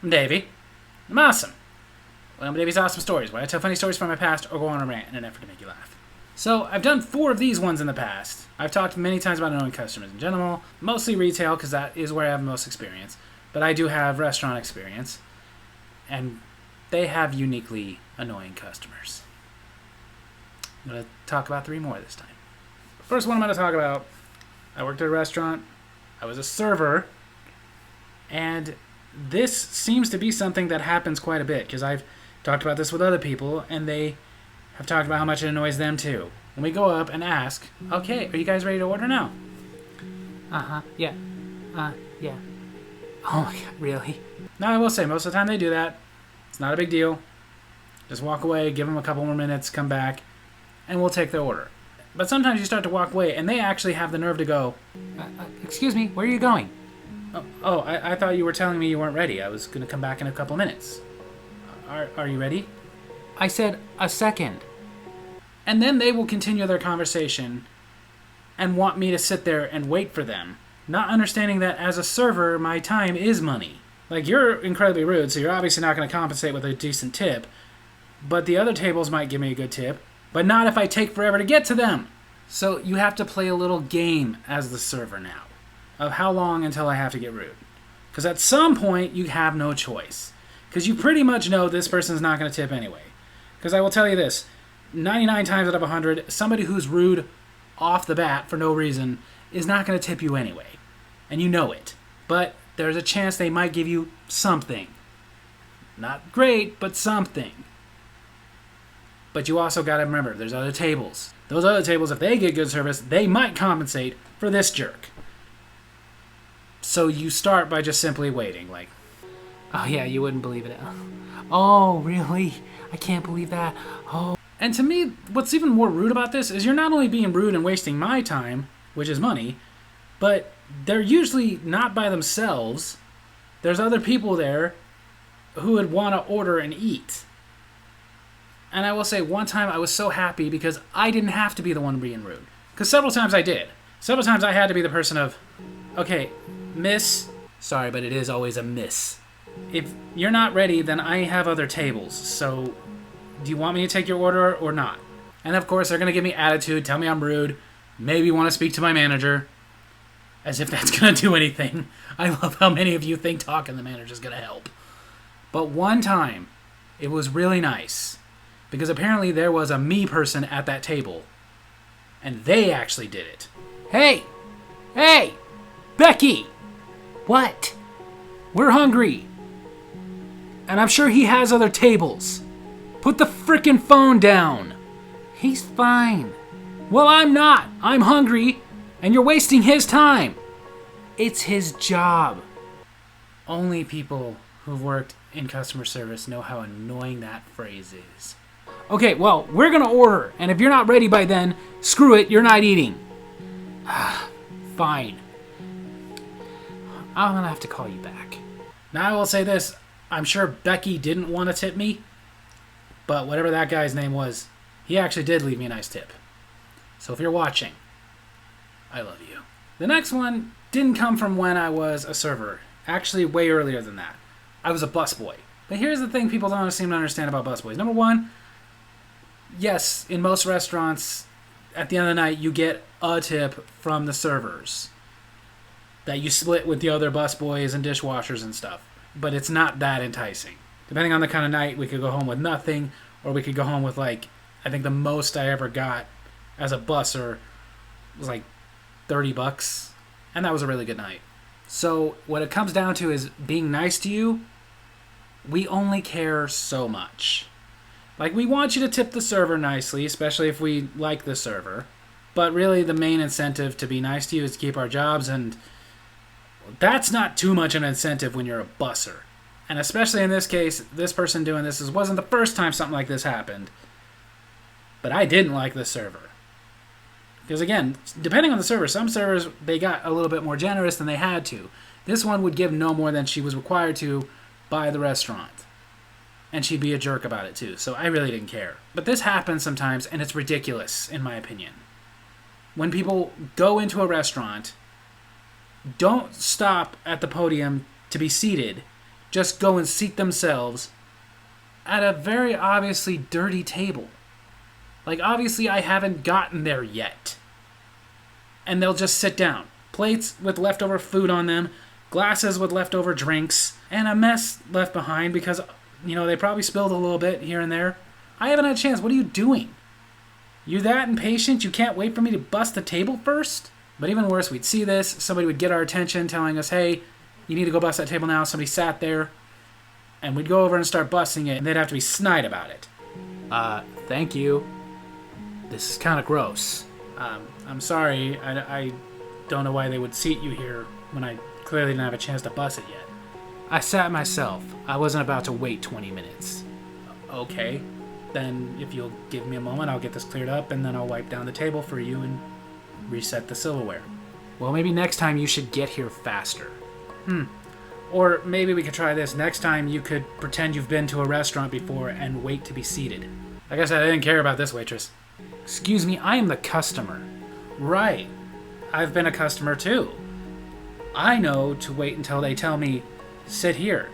I'm Davy. I'm awesome. Well, I'm Davy's Awesome Stories, where I tell funny stories from my past or go on a rant in an effort to make you laugh. So, I've done 4 of these ones in the past. I've talked many times about annoying customers in general, mostly retail, because that is where I have most experience. But I do have restaurant experience, and they have uniquely annoying customers. I'm going to talk about 3 more this time. The first one I'm going to talk about, I worked at a restaurant, I was a server, and this seems to be something that happens quite a bit, because I've talked about this with other people, and they have talked about how much it annoys them too. When we go up and ask, okay, are you guys ready to order now? Yeah. Yeah. Oh my god, really? Now, I will say, most of the time they do that. It's not a big deal. Just walk away, give them a couple more minutes, come back, and we'll take their order. But sometimes you start to walk away, and they actually have the nerve to go, excuse me, where are you going? I thought you were telling me you weren't ready. I was going to come back in a couple minutes. Are you ready? I said a second. And then they will continue their conversation and want me to sit there and wait for them, not understanding that as a server, my time is money. Like, you're incredibly rude, so you're obviously not going to compensate with a decent tip, but the other tables might give me a good tip, but not if I take forever to get to them. So you have to play a little game as the server now, of how long until I have to get rude. Because at some point, you have no choice. Because you pretty much know this person's not going to tip anyway. Because I will tell you this, 99 times out of 100, somebody who's rude off the bat for no reason is not going to tip you anyway. And you know it. But there's a chance they might give you something. Not great, but something. But you also got to remember, there's other tables. Those other tables, if they get good service, they might compensate for this jerk. So you start by just simply waiting, like, oh yeah, you wouldn't believe it. Oh, really? I can't believe that. Oh. And to me, what's even more rude about this is you're not only being rude and wasting my time, which is money, but they're usually not by themselves. There's other people there who would want to order and eat. And I will say, one time I was so happy because I didn't have to be the one being rude. Because several times I did. Several times I had to be the person of, okay, miss, sorry, but it is always a miss. If you're not ready, then I have other tables. So, do you want me to take your order or not? And of course, they're going to give me attitude, tell me I'm rude, maybe want to speak to my manager. As if that's going to do anything. I love how many of you think talking to the manager is going to help. But one time, it was really nice. Because apparently there was a me person at that table. And they actually did it. Hey! Hey! Becky! What? We're hungry. And I'm sure he has other tables. Put the frickin' phone down. He's fine. Well, I'm not. I'm hungry. And you're wasting his time. It's his job. Only people who've worked in customer service know how annoying that phrase is. Okay, well, we're gonna order. And if you're not ready by then, screw it, you're not eating. Fine. I'm gonna have to call you back. Now I will say this, I'm sure Becky didn't want to tip me, but whatever that guy's name was, he actually did leave me a nice tip. So if you're watching, I love you. The next one didn't come from when I was a server. Actually, way earlier than that. I was a busboy. But here's the thing people don't seem to understand about busboys. Number one, yes, in most restaurants, at the end of the night, you get a tip from the servers that you split with the other busboys and dishwashers and stuff. But it's not that enticing. Depending on the kind of night, we could go home with nothing, or we could go home with, like, I think the most I ever got as a busser was like $30, and that was a really good night. So what it comes down to is being nice to you, we only care so much. Like, we want you to tip the server nicely, especially if we like the server, but really the main incentive to be nice to you is to keep our jobs, and that's not too much an incentive when you're a busser. And especially in this case, this person doing this wasn't the first time something like this happened. But I didn't like the server. Because again, depending on the server, some servers, they got a little bit more generous than they had to. This one would give no more than she was required to by the restaurant. And she'd be a jerk about it too, so I really didn't care. But this happens sometimes, and it's ridiculous, in my opinion. When people go into a restaurant, don't stop at the podium to be seated. just go and seat themselves at a very obviously dirty table. Like, obviously I haven't gotten there yet. And they'll just sit down. Plates with leftover food on them, glasses with leftover drinks, and a mess left behind because, they probably spilled a little bit here and there. I haven't had a chance. What are you doing? You that impatient you can't wait for me to bust the table first? But even worse, we'd see this, somebody would get our attention telling us, hey, you need to go bust that table now. Somebody sat there, and we'd go over and start busting it, and they'd have to be snide about it. Thank you. This is kind of gross. I'm sorry, I don't know why they would seat you here when I clearly didn't have a chance to bust it yet. I sat myself. I wasn't about to wait 20 minutes. Okay, then if you'll give me a moment, I'll get this cleared up, and then I'll wipe down the table for you and reset the silverware. Well, maybe next time you should get here faster. Or maybe we could try this. Next time you could pretend you've been to a restaurant before and wait to be seated. Like I said, I didn't care about this waitress. Excuse me, I am the customer. Right. I've been a customer too. I know to wait until they tell me, sit here.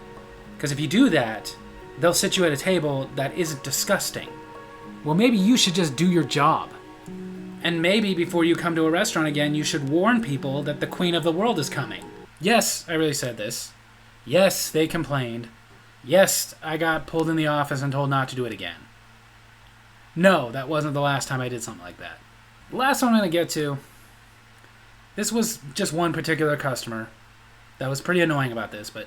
Because if you do that, they'll sit you at a table that isn't disgusting. Well, maybe you should just do your job. And maybe before you come to a restaurant again, you should warn people that the queen of the world is coming. Yes, I really said this. Yes, they complained. Yes, I got pulled in the office and told not to do it again. No, that wasn't the last time I did something like that. The last one I'm going to get to, this was just one particular customer that was pretty annoying about this, but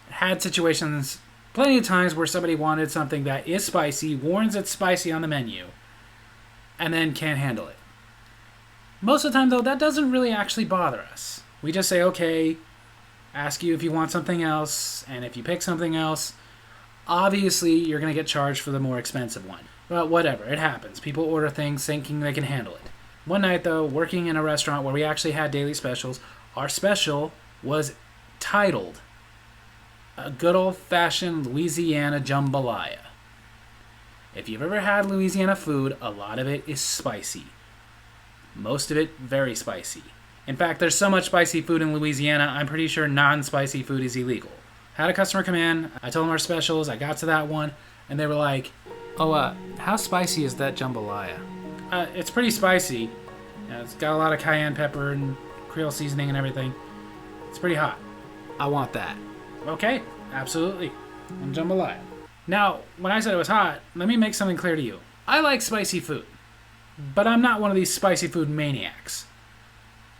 had situations plenty of times where somebody wanted something that is spicy, warns it's spicy on the menu, and then can't handle it. Most of the time, though, that doesn't really actually bother us. We just say, okay, ask you if you want something else, and if you pick something else, obviously you're going to get charged for the more expensive one. But whatever, it happens. People order things thinking they can handle it. One night, though, working in a restaurant where we actually had daily specials, our special was titled a good old-fashioned Louisiana jambalaya. If you've ever had Louisiana food, a lot of it is spicy. Most of it very spicy. In fact, there's so much spicy food in Louisiana, I'm pretty sure non-spicy food is illegal. Had a customer come in, I told them our specials, I got to that one, and they were like, how spicy is that jambalaya? It's pretty spicy. It's got a lot of cayenne pepper and Creole seasoning and everything. It's pretty hot. I want that. Okay, absolutely. And jambalaya. Now, when I said it was hot, let me make something clear to you. I like spicy food, but I'm not one of these spicy food maniacs.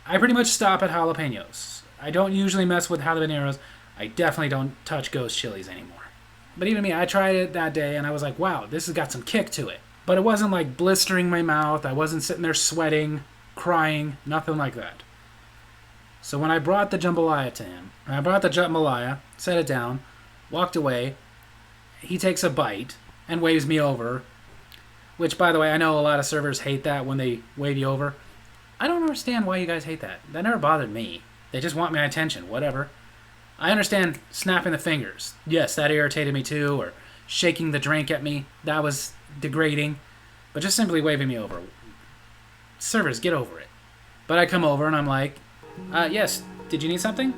I pretty much stop at jalapenos. I don't usually mess with habaneros. I definitely don't touch ghost chilies anymore. But even me, I tried it that day and I was like, wow, this has got some kick to it. But it wasn't like blistering my mouth. I wasn't sitting there sweating, crying, nothing like that. So when I brought the jambalaya to him, set it down, walked away, he takes a bite and waves me over, which, by the way, I know a lot of servers hate that when they wave you over. I don't understand why you guys hate that. That never bothered me. They just want my attention, whatever. I understand snapping the fingers. Yes, that irritated me too, or shaking the drink at me. That was degrading. But just simply waving me over. Servers, get over it. But I come over and I'm like, yes, did you need something?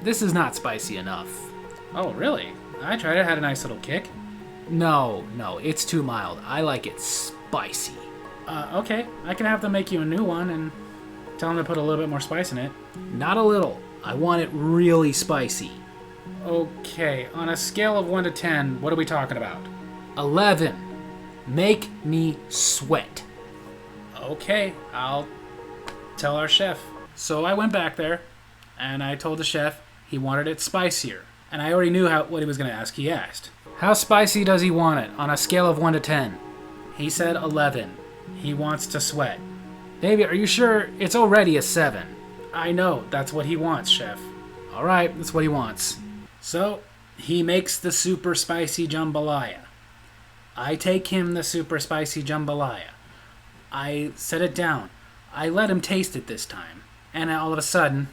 This is not spicy enough. Oh, really? I tried it, had a nice little kick. No, it's too mild. I like it spicy. Okay, I can have them make you a new one and tell them to put a little bit more spice in it. Not a little. I want it really spicy. Okay, on a scale of 1 to 10, what are we talking about? 11. Make me sweat. Okay, I'll tell our chef. So I went back there, and I told the chef he wanted it spicier. And I already knew what he was going to ask. He asked, how spicy does he want it on a scale of 1 to 10? He said 11. He wants to sweat. Davy, are you sure it's already a 7? I know, that's what he wants, chef. Alright, that's what he wants. So, he makes the super spicy jambalaya. I take him the super spicy jambalaya. I set it down. I let him taste it this time. And all of a sudden...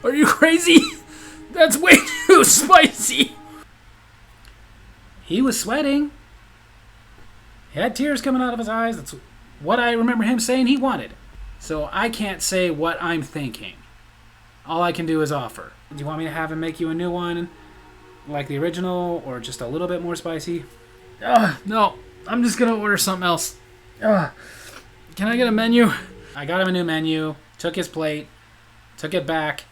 Are you crazy? That's way too spicy! He was sweating. He had tears coming out of his eyes. That's what I remember him saying he wanted. So I can't say what I'm thinking. All I can do is offer. Do you want me to have him make you a new one, like the original, or just a little bit more spicy? No. I'm just gonna order something else. Can I get a menu? I got him a new menu, took his plate, took it back,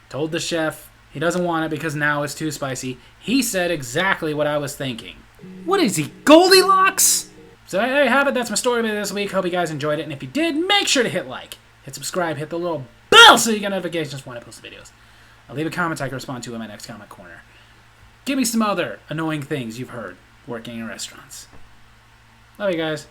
told the chef he doesn't want it because now it's too spicy. He said exactly what I was thinking. What is he, Goldilocks? So there you have it. That's my story of this week. Hope you guys enjoyed it. And if you did, make sure to hit like, hit subscribe, hit the little bell so you get notifications when I post videos. I'll leave a comment I can respond to in my next comment corner. Give me some other annoying things you've heard working in restaurants. Love you guys.